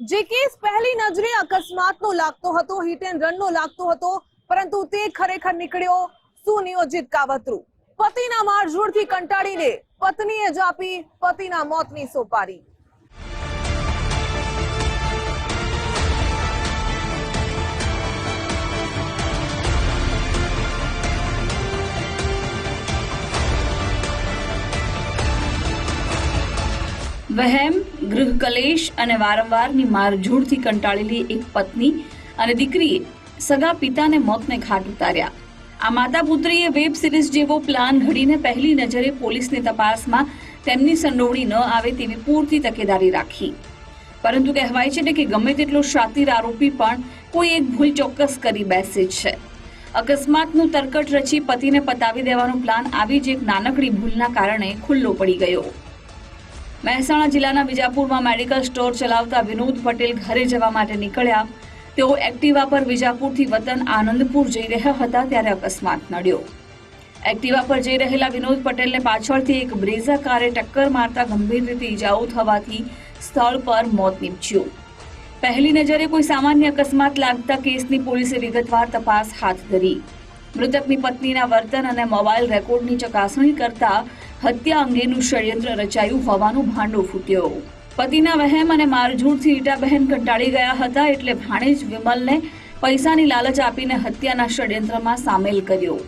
જે કેસ પહેલી નજરે અકસ્માતનો લાગતો હતો, હિટ એન્ડ રનનો લાગતો હતો, પરંતુ તે ખરેખર નીકળ્યો સુનિયોજિત કાવતરું। પતિના મારઝૂડથી કંટાળીને પત્નીએ જ આપી પતિના મોતની સોપારી। વહેમ, ગૃહ કલેશ અને વારંવારની મારઝૂડથી કંટાળેલી એક પત્ની અને દીકરીએ સગા પિતાને મોતને ઘાટ ઉતાર્યા। આ માતા પુત્રીએ વેબ સિરીઝ જેવો પ્લાન ઘડીને પહેલી નજરે પોલીસની તપાસમાં તેમની સંડોવણી ન આવે તેવી પૂરતી તકેદારી રાખી, પરંતુ કહેવાય છે કે ગમે તેટલો શાતીર આરોપી પણ કોઈ એક ભૂલ ચોક્કસ કરી બેસે છે। અકસ્માતનું તરકટ રચી પતિને પતાવી દેવાનો પ્લાન આવી જ એક નાનકડી ભૂલના કારણે ખુલ્લો પડી ગયો। મહેસાણા જિલ્લાના વિજાપુરમાં મેડિકલ સ્ટોર ચલાવતા વિનોદ પટેલ ઘરે જવા માટે નીકળ્યા। તેઓ એક્ટિવા પર વિજાપુરથી વતન આનંદપુર જઈ રહ્યા હતા ત્યારે અકસ્માત નડ્યો। એક્ટિવા પર જઈ રહેલા વિનોદ પટેલને પાછળથી એક બ્રેઝા કારે ટક્કર મારતા ગંભીર રીતે ઈજાઓ થવાથી સ્થળ પર મોત નીપજ્યું। પહેલી નજરે કોઈ સામાન્ય અકસ્માત લાગતા કેસની પોલીસે વિગતવાર તપાસ હાથ ધરી। મૃતકની પત્નીના વર્તન અને મોબાઈલ રેકોર્ડની ચકાસણી કરતા હત્યા અંગેનું ષડયંત્ર રચાયું હોવાનું ભાંડો ફૂટ્યો। પતિના વહેમ અને મારઝૂડથી રીટાબહેન કંટાળી ગયા હતા એટલે ભાણેજ વિમલને પૈસાની લાલચ આપીને હત્યાના ષડયંત્રમાં સામેલ કર્યો।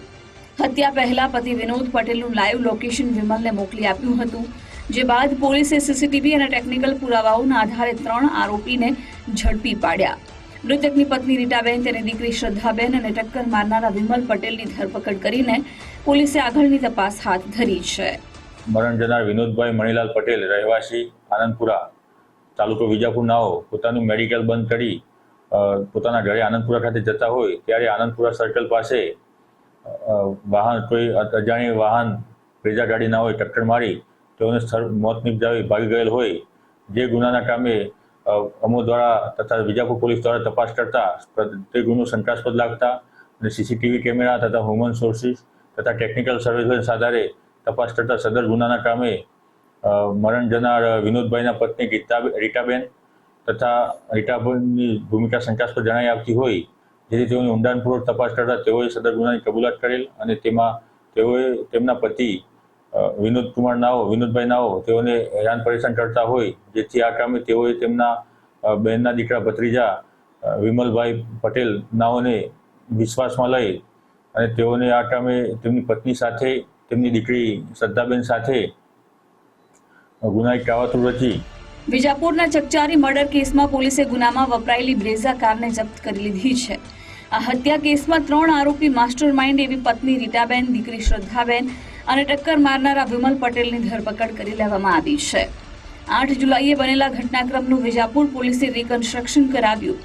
હત્યા પહેલા પતિ વિનોદ પટેલનું લાઈવ લોકેશન વિમલને મોકલી આપ્યું હતું, જે બાદ પોલીસે સીસીટીવી અને ટેકનિકલ પુરાવાઓના આધારે 3 આરોપીને ઝડપી પાડ્યા। મૃતકની પત્ની રીટાબેન, તેની દીકરી શ્રદ્ધાબેન અને ટક્કર મારનારા વિમલ પટેલની ધરપકડ કરીને પોલીસે આગળની તપાસ હાથ ધરી છે। મરણ જનાર વિનોદભાઈ મણીલાલ પટેલ, રહેવાસી આનંદપુરા, તાલુકો વિજાપુર નાઓ, પોતાનું મેડિકલ બંધ કરી પોતાના ઘરે આનંદપુરા ખાતે જતા હોય ત્યારે આનંદપુરા સર્કલ પાસે કોઈ અજાણી વાહન બ્રેઝા ગાડી ના હોય ટક્કર મારી તેઓને સ્થળ મોત નિપજાવી ભાગી ગયેલ હોય। જે ગુનાના કામે અમો દ્વારા તથા વિજાપુર પોલીસ દ્વારા તપાસ કરતા તે ગુનો શંકાસ્પદ લાગતા અને સીસીટીવી કેમેરા તથા હ્યુમન સોર્સિસ તથા ટેકનિકલ સર્વેલન્સ આધારે તપાસ કરતા સદર ગુનાના કામે મરણ જનાર વિનોદભાઈના પત્ની રીટાબેન તથા રીટાબેનની ભૂમિકા શંકાસ્પદ જણાઈ આવતી હોય, જેથી તેઓની ઊંડાણપૂર્વક તપાસ કરતા તેઓએ સદર ગુનાની કબૂલાત કરેલ અને તેમાં તેઓએ તેમના પતિ વિનોદભાઈ નાઓ તેઓને હેરાન પરેશાન કરતા હોય, જેથી આ કામે તેઓએ તેમના બહેનના દીકરા ભત્રીજા વિમલભાઈ પટેલ નાઓને વિશ્વાસમાં લઈ અને તેઓને આ કામે તેમની પત્ની સાથે તેમની દીકરી શ્રદ્ધાબેન સાથે ગુનાહિત કાવતરું રચી। વિજાપુરના ચકચારી મર્ડર કેસમાં પોલીસે ગુનામાં વપરાયેલી બ્રેઝા કારને જપ્ત કરી લીધી છે। આ હત્યા કેસમાં 3 આરોપી માસ્ટર માઇન્ડ એવી પત્ની રીટાબેન, દીકરી શ્રદ્ધાબેન અને ટક્કર મારનારા વિમલ પટેલની ધરપકડ કરી લેવામાં આવી છે। 8 જુલાઈએ બનેલા ઘટનાક્રમનું વિજાપુર પોલીસે રિકન્સ્ટ્રક્શન કરાવ્યું।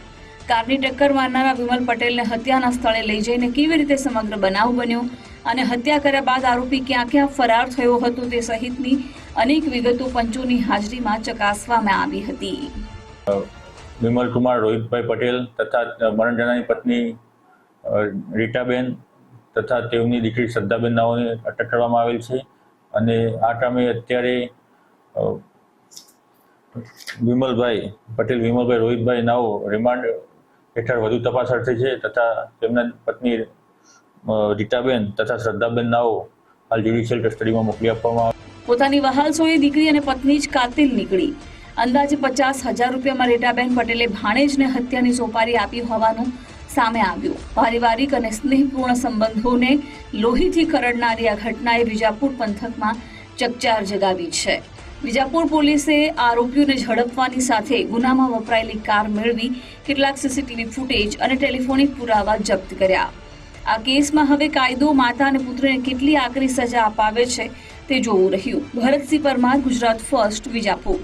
કારની ટક્કર મારનારા વિમલ પટેલને હત્યાના સ્થળે લઈ જઈને કેવી રીતે સમગ્ર બનાવ બન્યો અને હત્યા કર્યા બાદ આરોપી ક્યાં ક્યાં ફરાર થયો હતો તે સહિતની અનેક વિગતો પંચોની હાજરીમાં ચકાસવામાં આવી હતી। વિમલ કુમાર રોહિતભાઈ પટેલ તથા મરણ જનારની પત્ની રીટાબેન તથા તેમની દીકરી શ્રદ્ધાબેન નાઓને અટક કરવામાં આવેલ છે અને આ કામે અત્યારે વિમલભાઈ પટેલ, વિમલભાઈ રોહિતભાઈ નાઓ રિમાન્ડ હેઠળ વધુ તપાસ અર્થે છે તથા તેમના પત્ની રીટાબેન તથા શ્રદ્ધાબેન નાઓ હાલ જ્યુડિશિયલ કસ્ટડીમાં મોકલી આપવામાં આવે। પોતાની વહાલસોએ દીકરી અને પત્ની જ કાતિલ નીકળી। અંદાજે 50,000 રૂપિયામાં રીટાબેન પટેલે ભાણેજને હત્યાની સોપારી આપી હોવાનું સામે આવ્યું। પારિવારિક અને સ્નેહપૂર્ણ સંબંધોને લોહીથી ખરડનારી આ ઘટનાએ વિજાપુર પંથકમાં ચકચાર જગાવી છે। વિજાપુર પોલીસે આરોપીઓને ઝડપવાની સાથે ગુનામાં વપરાયેલી કાર મેળવી કેટલાક સીસીટીવી ફૂટેજ અને ટેલિફોનિક પુરાવા જપ્ત કર્યા। આ કેસમાં હવે કાયદો માતા અને પુત્રને કેટલી આકરી સજા અપાવે છે તે જોવું રહ્યું। ભરતસિંહ પરમાર, ગુજરાત ફર્સ્ટ, વિજાપુર।